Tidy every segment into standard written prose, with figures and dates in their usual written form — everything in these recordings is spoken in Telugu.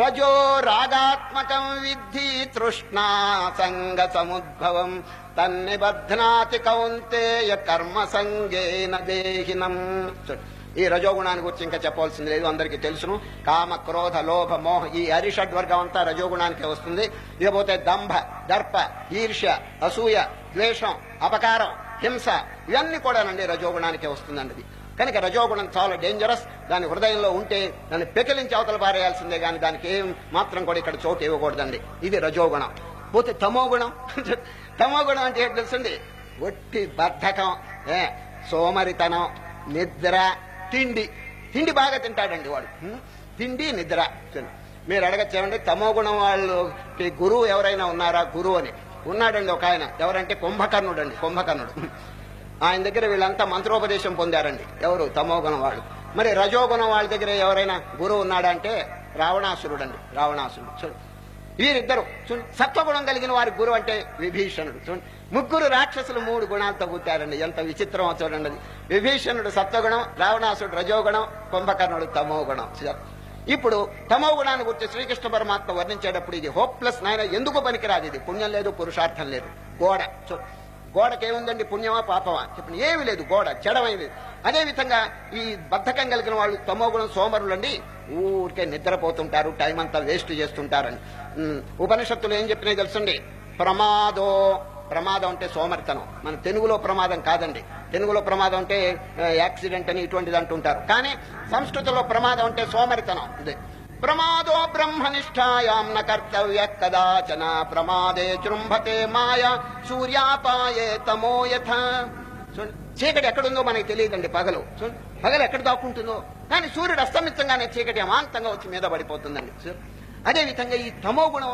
రజో రాగాత్మకం విద్ధి తృష్ణా సంగ సముద్భవం తన్నిబధ్నాతి కౌంతేయ కర్మ సంగేన దేహినం. ఈ రజోగుణాన్ని గురించి ఇంకా చెప్పవలసింది లేదు, అందరికీ తెలుసును. కామ క్రోధ లోభ మోహ ఈ అరిషడ్వర్గం అంతా రజోగుణానికే వస్తుంది. ఇకపోతే దంభ దర్ప ఈర్ష్య అసూయ ద్వేషం అపకారం హింస ఇవన్నీ కూడానండి రజోగుణానికే వస్తుందండి. కనుక రజోగుణం చాలా డేంజరస్. దాని హృదయంలో ఉంటే దాన్ని పెకిలించి అవతల పారేయాల్సిందే కానీ దానికి ఏం మాత్రం కూడా ఇక్కడ చోటు ఇవ్వకూడదండి. ఇది రజోగుణం. పోతే తమోగుణం. తమోగుణం అంటే ఏంటి తెలుసండి? ఒట్టి బద్ధకం, సోమరితనం, నిద్ర, తిండి. తిండి బాగా తింటాడండి వాడు, తిండి నిద్ర. మీరు అడగచ్చేమండి తమోగుణం వాళ్ళకి గురువు ఎవరైనా ఉన్నారా? గురువు అని ఉన్నాడండి ఒక ఆయన. ఎవరంటే కుంభకర్ణుడు అండి. కుంభకర్ణుడు ఆయన దగ్గర వీళ్ళంతా మంత్రోపదేశం పొందారండి. ఎవరు? తమోగుణం వాళ్ళు. మరి రజోగుణం వాళ్ళ దగ్గర ఎవరైనా గురువు ఉన్నాడా అంటే రావణాసురుడు అండి. రావణాసురుడు. చూడు వీరిద్దరు సత్వగుణం కలిగిన వారి గురువు అంటే విభీషణుడు. చూడండి ముగ్గురు రాక్షసులు 3 గుణాలతో పుట్టారండి. ఎంత విచిత్రమో చూడండి అది. విభీషణుడు సత్వగుణం, రావణాసురుడు రజోగుణం, కుంభకర్ణుడు తమోగుణం. ఇప్పుడు తమోగుణాన్ని గురించి శ్రీకృష్ణ పరమాత్మ వర్ణించేటప్పుడు ఇది హోప్లెస్ నాయన, ఎందుకు పనికిరాదు, ఇది పుణ్యం లేదు పురుషార్థం లేదు. గోడ. గోడకేముందండి? పుణ్యమా పాపమా చెప్పండి? ఏమి లేదు, గోడ జడమైంది. అదేవిధంగా ఈ బద్ధకం కలిగిన వాళ్ళు తమోగుణం సోమరులండి. ఊరికే నిద్రపోతుంటారు, టైం అంతా వేస్ట్ చేస్తుంటారని ఉపనిషత్తులు ఏం చెప్పినాయి తెలుసండి? ప్రమాదం అంటే సోమరితనం. మన తెలుగులో ప్రమాదం కాదండి. తెలుగులో ప్రమాదం అంటే యాక్సిడెంట్ అని ఇటువంటిది అంటుంటారు. కానీ సంస్కృతిలో ప్రమాదం అంటే సోమరితనం. ఇదే ప్రమాదో బ్రహ్మనిష్టాయాం న కర్తవ్య కదాచన ప్రమాదే జృంభతే మాయ సూర్యాపాయే తమో యథ. చీకటి ఎక్కడుందో మనకి తెలియదండి. పగలు ఎక్కడ దాక్కుంటుందో, కానీ సూర్యుడు అస్తమితంగానే చీకటి అమాంతంగా వచ్చి మీద పడిపోతుందండి. అదేవిధంగా ఈ తమోగుణం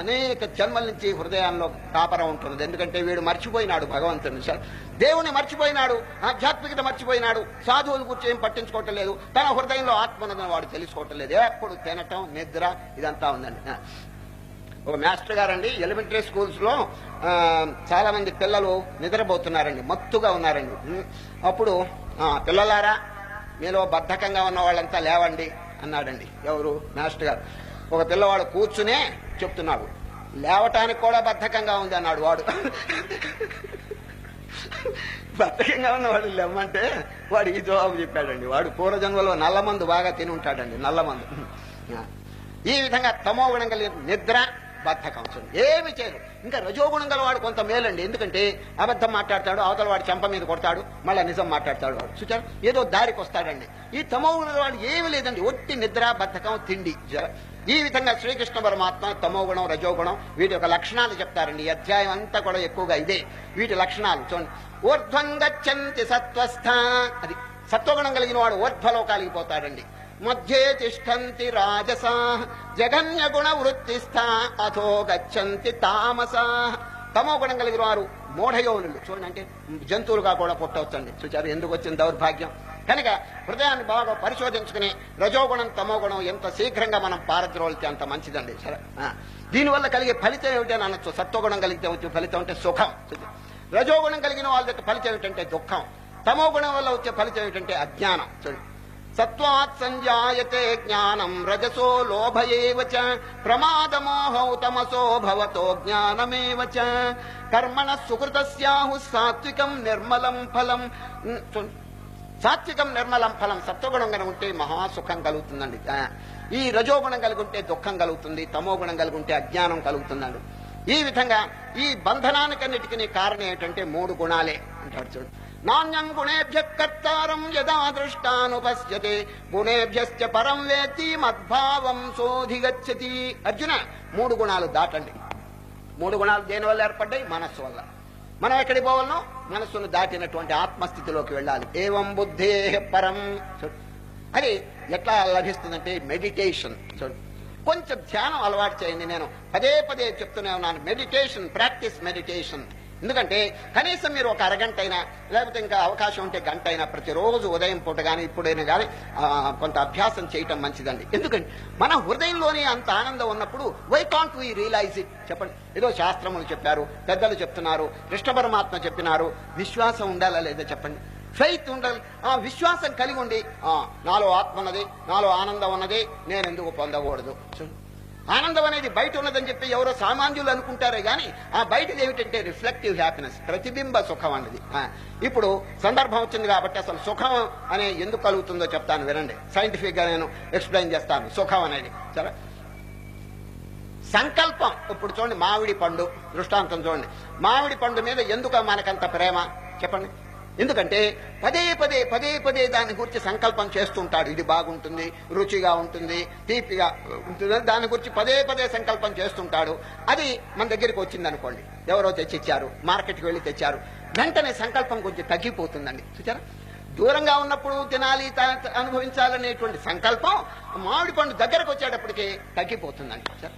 అనేక జన్మల నుంచి హృదయాల్లో కాపరం ఉంటుంది. ఎందుకంటే వీడు మర్చిపోయినాడు భగవంతుని, దేవుని మర్చిపోయినాడు, ఆధ్యాత్మికత మర్చిపోయినాడు, సాధువుల గురించి ఏం పట్టించుకోవటం లేదు, తన హృదయంలో ఆత్మ ఉన్నదని వాడు తెలుసుకోవటం లేదు. ఎప్పుడు తినటం నిద్ర ఇదంతా ఉందండి. ఒక మాస్టర్ గారండి ఎలిమెంటరీ స్కూల్స్ లో చాలా మంది పిల్లలు నిద్రపోతున్నారండి, మత్తుగా ఉన్నారండి. అప్పుడు పిల్లలారా మీలో బద్ధకంగా ఉన్న వాళ్ళంతా లేవండి అన్నాడండి. ఎవరు? మాస్టర్ గారు. ఒక పిల్లవాడు కూర్చునే చెప్తున్నాడు, లేవటానికి కూడా బద్ధకంగా ఉంది అన్నాడు వాడు. బద్ధకంగా ఉన్నవాడు లేవమంటే వాడు ఈ జవాబు చెప్పాడండి. వాడు పూర్వజన్మలో నల్లమందు బాగా తిని ఉంటాడండి, నల్లమందు. ఈ విధంగా తమోగుణం కలిగిన నిద్ర బద్ధకం ఏమి చేయరు. ఇంకా రజోగుణం గల వాడు కొంత మేలండి. ఎందుకంటే అబద్ధం మాట్లాడతాడు, అవతల వాడు చెంప మీద కొడతాడు, మళ్ళీ నిజం మాట్లాడతాడు వాడు. చూచారు ఏదో దారికి వస్తాడండి. ఈ తమోగుణం వాడు ఏమి లేదండి, ఒట్టి నిద్ర బద్ధకం తిండి. ఈ విధంగా శ్రీకృష్ణ పరమాత్మ తమోగుణం రజోగుణం వీటి యొక్క లక్షణాలు చెప్తారండి. ఈ అధ్యాయం అంతా కూడా ఎక్కువగా ఇదే వీటి లక్షణాలు. చూడండి ఊర్ధ్వం గచ్చంతి సత్వస్థ. అది సత్వగుణం కలిగిన వాడు ఊర్ధ్వలోకాలికి పోతాడండి. మధ్యే తిష్టంతి రాజసా జగన్య గుణ వృత్తిస్థ అథో గచ్చంతి తామసా. తమో గుణం కలిగిన వారు మూఢయోనులు. చూడండి అంటే జంతువులుగా కూడా పుట్టవచ్చండి. చూచారు ఎందుకు వచ్చిన దౌర్భాగ్యం. కనుక హృదయాన్ని బాగా పరిశోధించుకుని రజోగుణం తమోగుణం ఎంత శీఘ్రంగా మనం పారద్రోలితే అంత మంచిదండి. సరే దీనివల్ల కలిగే ఫలితం ఏమిటి అని అనొచ్చు. సత్వగుణం కలిగితే వచ్చే ఫలితం అంటే సుఖం. రజోగుణం కలిగిన వాళ్ళ యొక్క ఫలితం ఏమిటంటే దుఃఖం. తమోగుణం వల్ల వచ్చే ఫలితం ఏమిటంటే అజ్ఞానం. చూడండి సత్వాత్ సంజాయతే జ్ఞానం రజసో లోభ ఏవ చ ప్రమాదమోహౌ తమసో భవతో జ్ఞానమేవ చ కర్మణ సుకృతస్యాహు సాత్వికం నిర్మలం ఫలం. సాత్వికం నిర్మలం ఫలం. సత్వగుణం కనుక ఉంటే మహాసుఖం కలుగుతుందండి. ఈ రజోగుణం కలిగి ఉంటే దుఃఖం కలుగుతుంది, తమోగుణం కలిగి ఉంటే అజ్ఞానం కలుగుతుందండి. ఈ విధంగా ఈ బంధనానికన్నిటికీ కారణం ఏంటంటే 3 గుణాలే అంటాడు. చూడు నాణ్యం గుణేభ్య కర్తారం యదా దృష్టానుపశ్యతే గుణేభ్యశ్చ పరం వేత్తి మద్భావం సోధిగచ్చతి. అర్జున 3 గుణాలు దాటండి. 3 గుణాలు దేని వల్ల ఏర్పడ్డాయి? మనస్సు వల్ల. మనం ఎక్కడికి పోవాలనో మనస్సును దాటినటువంటి ఆత్మస్థితిలోకి వెళ్ళాలి. ఏవం బుద్ధే పరం. అది ఎట్లా లభిస్తుందంటే మెడిటేషన్. కొంచెం ధ్యానం అలవాటు చేయండి. నేను పదే పదే చెప్తూనే ఉన్నాను, మెడిటేషన్, ప్రాక్టీస్ మెడిటేషన్. ఎందుకంటే కనీసం మీరు ఒక అరగంట అయినా లేకపోతే ఇంకా అవకాశం ఉంటే గంట అయినా ప్రతిరోజు ఉదయం పూట కానీ ఇప్పుడైనా కానీ కొంత అభ్యాసం చేయటం మంచిదండి. ఎందుకంటే మన హృదయంలోనే అంత ఆనందం ఉన్నప్పుడు why can't we realise it? చెప్పండి. ఏదో శాస్త్రములు చెప్పారు, పెద్దలు చెప్తున్నారు, కృష్ణ పరమాత్మ చెప్పినారు, విశ్వాసం ఉండాలా లేదా చెప్పండి. ఫెయిత్ ఉండాలి, విశ్వాసం కలిగి ఉండి నాలో ఆత్మ ఉన్నది, నాలో ఆనందం ఉన్నది, నేను ఎందుకు పొందకూడదు. ఆనందం అనేది బయట ఉన్నదని చెప్పి ఎవరో సామాన్యులు అనుకుంటారే గాని ఆ బయటది ఏమిటంటే రిఫ్లెక్టివ్ హ్యాపీనెస్, ప్రతిబింబ సుఖం అన్నది. ఇప్పుడు సందర్భం వచ్చింది కాబట్టి అసలు సుఖం అనే ఎందుకు కలుగుతుందో చెప్తాను వినండి. సైంటిఫిక్ గా నేను ఎక్స్ప్లెయిన్ చేస్తాను సుఖం అనేది. సరే, సంకల్పం. ఇప్పుడు చూడండి, మామిడి పండు దృష్టాంతం చూడండి. మామిడి పండు మీద ఎందుకు మనకంత ప్రేమ చెప్పండి? ఎందుకంటే పదే పదే పదే పదే దాని గురించి సంకల్పం చేస్తుంటాడు. ఇది బాగుంటుంది, రుచిగా ఉంటుంది, తీపిగా ఉంటుంది, దాని గురించి పదే పదే సంకల్పం చేస్తుంటాడు. అది మన దగ్గరికి వచ్చింది అనుకోండి, ఎవరో తెచ్చిచ్చారు, మార్కెట్కి వెళ్ళి తెచ్చారు, వెంటనే సంకల్పం కొంచెం తగ్గిపోతుందండి. చూచారా? దూరంగా ఉన్నప్పుడు తినాలి, అనుభవించాలనేటువంటి సంకల్పం మామిడి పండు దగ్గరకు వచ్చేటప్పటికి తగ్గిపోతుందండి. చూచారా?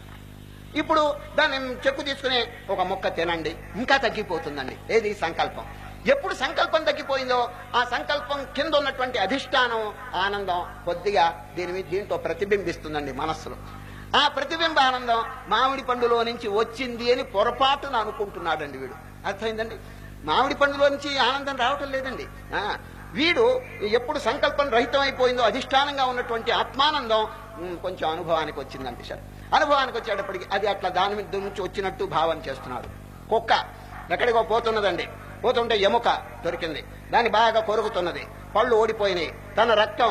ఇప్పుడు దాన్ని చెక్కు తీసుకుని ఒక ముక్క తినండి, ఇంకా తగ్గిపోతుందండి. ఏది? సంకల్పం. ఎప్పుడు సంకల్పం తగ్గిపోయిందో ఆ సంకల్పం కింద ఉన్నటువంటి అధిష్టానం ఆనందం కొద్దిగా దీంతో ప్రతిబింబిస్తుందండి మనస్సులో. ఆ ప్రతిబింబ ఆనందం మామిడి పండులో నుంచి వచ్చింది అని పొరపాటున అనుకుంటున్నాడండి వీడు. అర్థమైందండి? మామిడి పండులో నుంచి ఆనందం రావటం లేదండి. వీడు ఎప్పుడు సంకల్పం రహితం అయిపోయిందో అధిష్టానంగా ఉన్నటువంటి ఆత్మానందం కొంచెం అనుభవానికి వచ్చిందండి. సార్, అనుభవానికి వచ్చేటప్పటికి అది అట్లా దాని నుంచి వచ్చినట్టు భావన చేస్తున్నాడు. కుక్క ఎక్కడికో పోతున్నదండి, పోతుంటే ఎముక దొరికింది, దాన్ని బాగా కొరుకుతున్నది, పళ్ళు ఓడిపోయినాయి, తన రక్తం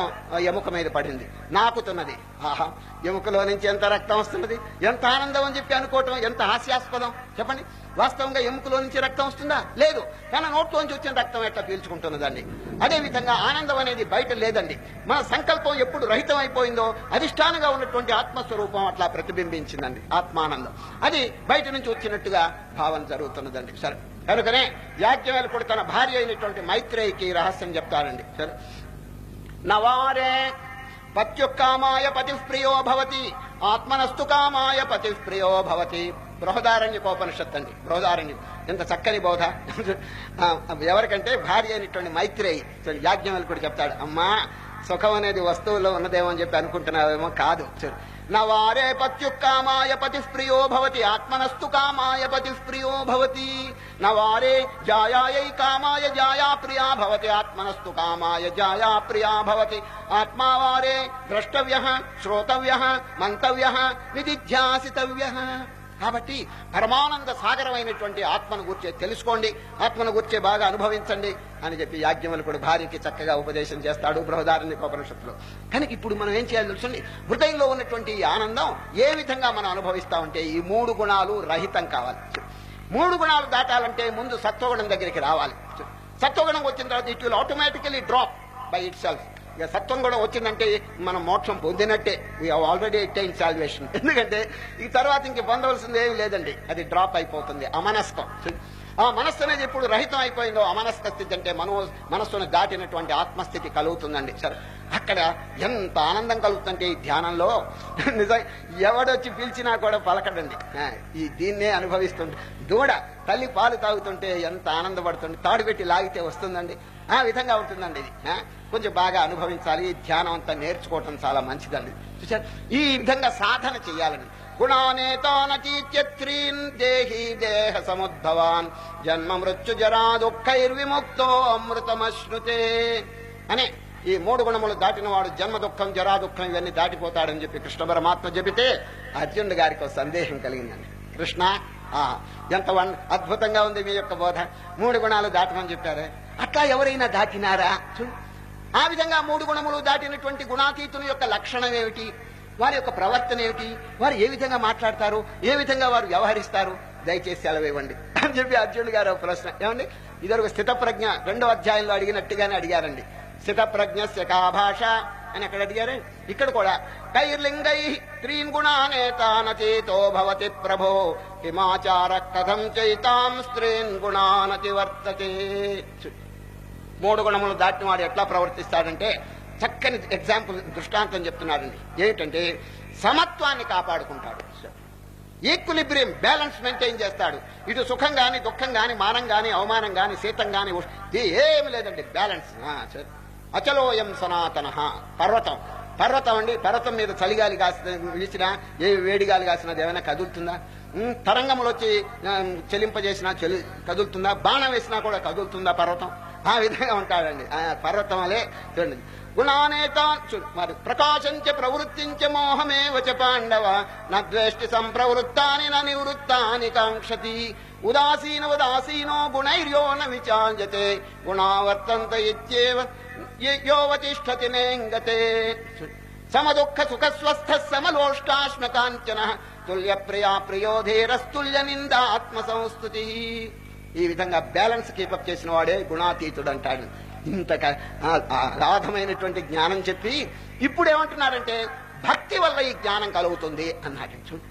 ఎముక మీద పడింది, నాకుతున్నది. ఆహా, ఎముకలో నుంచి ఎంత రక్తం వస్తున్నది, ఎంత ఆనందం అని చెప్పి అనుకోవటం ఎంత హాస్యాస్పదం చెప్పండి. వాస్తవంగా ఎముకలో నుంచి రక్తం వస్తుందా? లేదు. తన నోట్లోంచి వచ్చిన రక్తం ఎట్లా పీల్చుకుంటున్నదండి. అదేవిధంగా ఆనందం అనేది బయట లేదండి. మన సంకల్పం ఎప్పుడు రహితం అయిపోయిందో అధిష్టానంగా ఉన్నటువంటి ఆత్మస్వరూపం అట్లా ప్రతిబింబించిందండి. ఆత్మానందం అది బయట నుంచి వచ్చినట్టుగా భావన జరుగుతున్నదండి. సరే, కనుకనే యాజ్ఞవల్కుడు తన భార్య అయినటువంటి మైత్రేయికి రహస్యం చెప్తారండి. సరే, నవారే పత్యుక్కామాయ పతిప్రియో భవతి, ఆత్మనస్తు కామాయ పతిప్రియో భవతి. బృహదారణ్యకోపనిషత్తు అండి. బృహదారణ్యం ఎంత చక్కని బోధ. ఎవరికంటే భార్య అయినటువంటి మైత్రేయి యాజ్ఞవల్కుడు చెప్తాడు, అమ్మా సుఖం అనేది వస్తువులో ఉన్నదేమో అని చెప్పి అనుకుంటున్నావేమో, కాదు. నవారే పత్యుక్కామాయ పతిప్రియో భవతి, ఆత్మనస్తు కామాయ పతిప్రియో భవతి. నవారే జాయాయై కామాయ జాయా ప్రియా భవతి, ఆత్మనస్తు కామాయ జాయా ప్రియా భవతి. ఆత్మావారే ద్రష్టవ్యః శ్రోతవ్యః మంతవ్యః నిదిధ్యాసితవ్యః. కాబట్టి పరమానంద సాగరమైనటువంటి ఆత్మను గుర్చే తెలుసుకోండి, ఆత్మను గుర్చే బాగా అనుభవించండి అని చెప్పి యాజ్ఞవల్కుడు భార్యకి చక్కగా ఉపదేశం చేస్తాడు బృహదారణ్యకోపనిషత్తులో. కనుక ఇప్పుడు మనం ఏం చేయాలి తెలుసండి? హృదయంలో ఉన్నటువంటి ఈ ఆనందం ఏ విధంగా మనం అనుభవిస్తామంటే ఈ 3 గుణాలు రహితం కావాలి. 3 గుణాలు దాటాలంటే ముందు సత్వగుణం దగ్గరికి రావాలి. సత్వగుణం వచ్చిన తర్వాత it will automatically drop by itself. ఇక సత్వం కూడా వచ్చిందంటే మనం మోక్షం పొందినట్టే. We have already attained salvation. ఎందుకంటే ఈ తర్వాత ఇంక పొందవలసింది ఏమి లేదండి, అది డ్రాప్ అయిపోతుంది. అమనస్కం. ఆ మనస్సు అనేది ఎప్పుడు రహితం అయిపోయిందో అమనస్క స్థితి అంటే మనస్సును దాటినటువంటి ఆత్మస్థితి కలుగుతుందండి. సరే, అక్కడ ఎంత ఆనందం కలుగుతుందంటే ఈ ధ్యానంలో నిజం ఎవడొచ్చి పిలిచినా కూడా పలకడండి. దీన్నే అనుభవిస్తుంది. దూడ తల్లి పాలు తాగుతుంటే ఎంత ఆనందపడుతుంది, తాడు పెట్టి లాగితే వస్తుందండి. ఆ విధంగా ఉంటుందండి ఇది. కొంచెం బాగా అనుభవించాలి. ఈ ధ్యానం అంతా నేర్చుకోవటం చాలా మంచిదండి. చూసారు, ఈ విధంగా సాధన చెయ్యాలండి. గుణానేతానతీత్యత్రీన్ దేహి దేహ సముద్భవాన్ జన్మ మృత్యు జరా దుఃఖైర్విముక్తో అమృతమశ్నుతే అనే ఈ 3 గుణములు దాటిన వాడు జన్మ దుఃఖం జరా దుఃఖం ఇవన్నీ దాటిపోతాడని చెప్పి కృష్ణ పరమాత్మ చెబితే అర్జునుడి గారికి ఒక సందేహం కలిగిందండి. కృష్ణ, ఎంత అద్భుతంగా ఉంది మీ యొక్క బోధ, 3 గుణాలు దాటమని చెప్పారే, అట్లా ఎవరైనా దాటినారా? ఆ విధంగా 3 గుణములు దాటినటువంటి గుణాతీతుల యొక్క లక్షణం ఏమిటి, వారి యొక్క ప్రవర్తన ఏమిటి, వారు ఏ విధంగా మాట్లాడతారు, ఏ విధంగా వారు వ్యవహరిస్తారు, దయచేసి సెలవివ్వండి అని చెప్పి అర్జునుడు గారు ఒక ప్రశ్న. ఏమండి, ఇదొక స్థిత ప్రజ్ఞ 2వ అధ్యాయంలో అడిగినట్టుగానే అడిగారండి. స్థిత ప్రజ్ఞస్య కా భాష అని అక్కడ అడిగారే. ఇక్కడ కూడా కైర్లింగై 3 గుణానేతానతీతో భవతి ప్రభో హిమాచార కథం చైతాం స్త్రీన్ గుణానతి వర్తతే. 3 గుణములు దాటిన వాడు ఎట్లా ప్రవర్తిస్తాడంటే చక్కని ఎగ్జాంపుల్ దృష్టాంతం చెప్తున్నాడండి. ఏమిటంటే సమత్వాన్ని కాపాడుకుంటాడు. ఈక్విలిబ్రియం, బ్యాలెన్స్ మెయింటైన్ చేస్తాడు. ఇటు సుఖం గాని దుఃఖం గాని మానం గాని అవమానం గాని శీతం గాని ఏమి లేదండి, బ్యాలెన్స్. అచలోయం సనాతన. పర్వతం అండి, పర్వతం మీద చలిగాలి వీసినా ఏ వేడిగాలి కాసినది ఏమైనా కదులుతుందా? తరంగములు వచ్చి చెలింపజేసినా కదులుతుందా? బాణం వేసినా కూడా కదులుతుందా పర్వతం? ఆ విధంగా ఉంటాడండి. పర్వతం వలె చూడండి. గుణానేతాన్ మరి ప్రకాశంచ ప్రవృత్తించ మోహమేవ చ పాండవ నద్వేష్టి సంప్రవృత్తాని న నివృత్తాని కాంక్షతి ఉదాసీనో గుణైర్యో న విచార్యతే గుణావర్తంత ఇత్యేవ యోవతిష్ఠతి నేంగతే సమదుఃఖ సుఖస్వస్థ సమలోష్టాశ్మ కాంచన తుల్య ప్రియా ప్రియోధేరస్తుల్య నిందాత్మ సంస్తుతి. ఈ విధంగా బ్యాలెన్స్ కీపప్ చేసిన వాడే గుణాతీతుడు అంటాడు. ఇంత అగాధమైనటువంటి జ్ఞానం చెప్పి ఇప్పుడు ఏమంటున్నారంటే భక్తి వల్ల ఈ జ్ఞానం కలుగుతుంది అన్నాడు. చూడు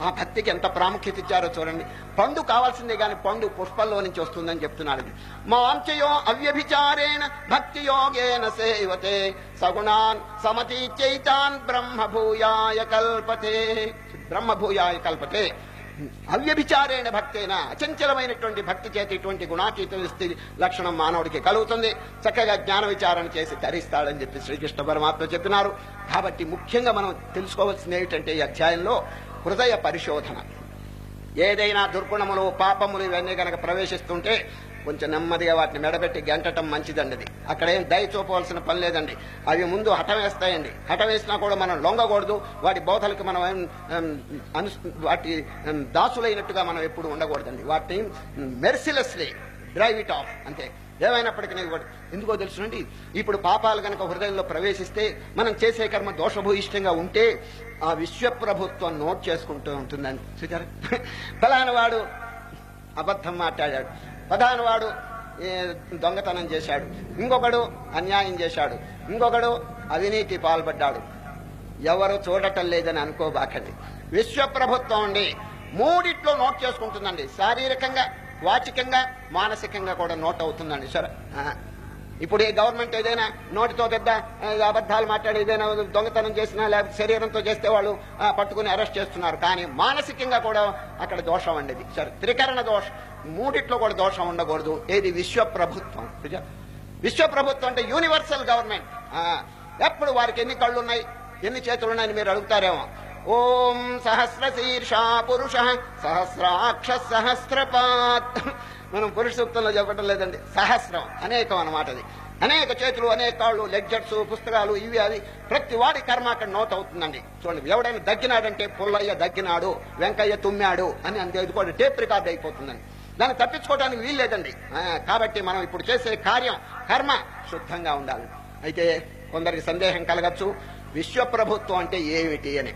ఆ భక్తికి ఎంత ప్రాముఖ్యత ఇచ్చారో చూడండి. పండు కావాల్సిందే గాని పండు పుష్పంలో నుంచి వస్తుందని చెప్తున్నాడు. మాంచయో అవ్యభిచారేణ భక్తి యోగేన సేవతే సగుణాన్ సమతీచైతాన్ బ్రహ్మభూయాయ కల్పతే. బ్రహ్మభూయాయ కల్పతే. అవ్యభిచారేణ భక్తేనా అచంచలమైనటువంటి భక్తి చేతి ఇటువంటి గుణాతీత స్థితి లక్షణం మానవుడికి కలుగుతుంది. చక్కగా జ్ఞాన విచారణ చేసి తరిస్తాడని చెప్పి శ్రీకృష్ణ పరమాత్మ చెప్పినారు. కాబట్టి ముఖ్యంగా మనం తెలుసుకోవాల్సింది ఏమిటంటే ఈ అధ్యాయంలో హృదయ పరిశోధన. ఏదైనా దుర్గుణములు పాపములు ఇవన్నీ కనుక ప్రవేశిస్తుంటే కొంచెం నెమ్మదిగా వాటిని మెడబెట్టి గెంటటం మంచిదండి. అది అక్కడేం దయ చూపవలసిన పని లేదండి. అవి ముందు హఠం వేస్తాయండి. హఠం వేసినా కూడా మనం లొంగకూడదు. వాటి బోధలకు మనం వాటి దాసులైనట్టుగా మనం ఎప్పుడు ఉండకూడదండి. వాటిని మెర్సిలెస్లీ డ్రైవ్ ఇట్ ఆఫ్ అంతే. ఏమైనప్పటికీ ఎందుకో తెలుసునండి, ఇప్పుడు పాపాలు కనుక హృదయంలో ప్రవేశిస్తే మనం చేసే కర్మ దోషభూయిష్టంగా ఉంటే ఆ విశ్వప్రభుత్వం నోట్ చేసుకుంటూ ఉంటుందని చూచారు. ఫలానా వాడు అబద్ధం మాట్లాడాడు, ఫలానా వాడు దొంగతనం చేశాడు, ఇంకొకడు అన్యాయం చేశాడు, ఇంకొకడు అవినీతి పాల్పడ్డాడు. ఎవరు చూడటం లేదని అనుకోబాకండి. విశ్వప్రభుత్వం ఉండి మూడిట్లో నోట్ చేసుకుంటుందండి. శారీరకంగా, వాచికంగా, మానసికంగా కూడా నోట్ అవుతుందండి. సరే ఇప్పుడు ఈ గవర్నమెంట్ ఏదైనా నోటితో పెద్ద అబద్ధాలు మాట్లాడి ఏదైనా దొంగతనం చేసినా లేకపోతే శరీరంతో చేస్తే వాళ్ళు పట్టుకుని అరెస్ట్ చేస్తున్నారు. కానీ మానసికంగా కూడా అక్కడ దోషం అండి. సరే త్రికరణ దోషం, మూడిట్లో కూడా దోషం ఉండకూడదు. ఏది విశ్వప్రభుత్వం. విశ్వప్రభుత్వం అంటే యూనివర్సల్ గవర్నమెంట్. ఎప్పుడు వారికి ఎన్ని కళ్ళు ఉన్నాయి, ఎన్ని చేతులు ఉన్నాయని మీరు అడుగుతారేమో. ఓం సహస్రశీర్ష పురుష సహస్రాక్ష సహస్రపాత్. మనం పురుష సూక్తంలో చెప్పడం లేదండి. సహస్రం అనేకం అన్నమాట. అది అనేక చేతులు, అనేక కాళ్ళు, లెక్చర్స్, పుస్తకాలు, ఇవి అవి ప్రతి వాడి కర్మ అక్కడ నోట్ అవుతుందండి. చూడండి, ఎవడైనా దగ్గినాడంటే పుల్లయ్య దగ్గినాడు, వెంకయ్య తుమ్మాడు అని అంతే. ఇది కూడా టేప్ రికార్డ్ అయిపోతుందండి. దాన్ని తప్పించుకోవడానికి వీల్లేదండి. కాబట్టి మనం ఇప్పుడు చేసే కార్యం, కర్మ శుద్ధంగా ఉండాలి. అయితే కొందరికి సందేహం కలగచ్చు, విశ్వప్రభుత్వం అంటే ఏమిటి అని.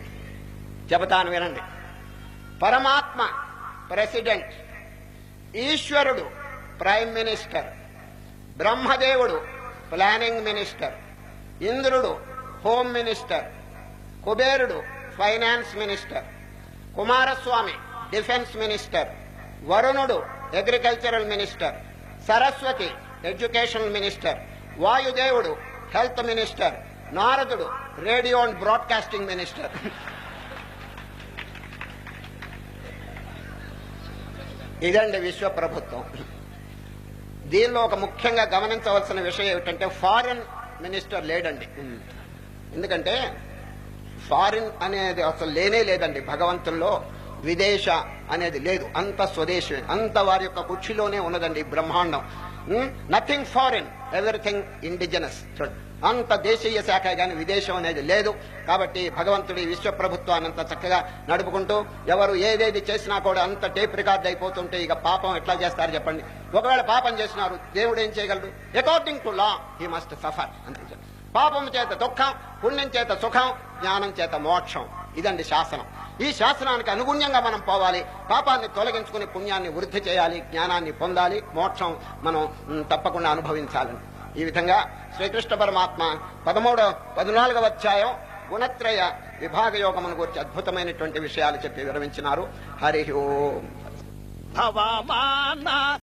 చెబుతాను వినండి. పరమాత్మ ప్రెసిడెంట్, ఈశ్వరుడు ప్రైమ్ మినిస్టర్, బ్రహ్మదేవుడు ప్లానింగ్ మినిస్టర్, ఇంద్రుడు హోమ్ మినిస్టర్, కుబేరుడు finance minister, Kumaraswamy defence minister, వరుణుడు agricultural minister, Saraswati educational minister, వాయుదేవుడు హెల్త్ మినిస్టర్, నారదుడు రేడియో అండ్ బ్రాడ్కాస్టింగ్ మినిస్టర్. ఇదండి విశ్వప్రభుత్వం. దీనిలో ఒక ముఖ్యంగా గమనించవలసిన విషయం ఏమిటంటే ఫారిన్ మినిస్టర్ లేడండి. ఎందుకంటే ఫారిన్ అనేది అసలు లేనే లేదండి. భగవంతుల్లో విదేశ అనేది లేదు. అంత స్వదేశమే, అంత వారి యొక్క కుర్చీలోనే ఉన్నదండి బ్రహ్మాండం. Nothing foreign, everything indigenous. అంత దేశీయ శాఖ గాని విదేశం అనేది లేదు. కాబట్టి భగవంతుడి విశ్వప్రభుత్వాన్ని అంత చక్కగా నడుపుకుంటూ ఎవరు ఏదేది చేసినా కూడా అంత టేప్ రికార్డ్ అయిపోతుంటే ఇక పాపం ఎట్లా చేస్తారు చెప్పండి. ఒకవేళ పాపం చేసినారు, దేవుడు ఏం చేయగలడు? According to law he must suffer అంతే. పాపం చేత దుఃఖం, పుణ్యం చేత సుఖం, జ్ఞానం చేత మోక్షం. ఇదండి శాసనం. ఈ శాసనానికి అనుగుణ్యంగా మనం పోవాలి. పాపాన్ని తొలగించుకుని పుణ్యాన్ని వృద్ధి చేయాలి, జ్ఞానాన్ని పొందాలి, మోక్షం మనం తప్పకుండా అనుభవించాలి. ఈ విధంగా శ్రీకృష్ణ పరమాత్మ 14వ అధ్యాయం గుణత్రయ విభాగ యోగమును గురించి అద్భుతమైనటువంటి విషయాలు చెప్పి విరమించినారు. హరి ఓం.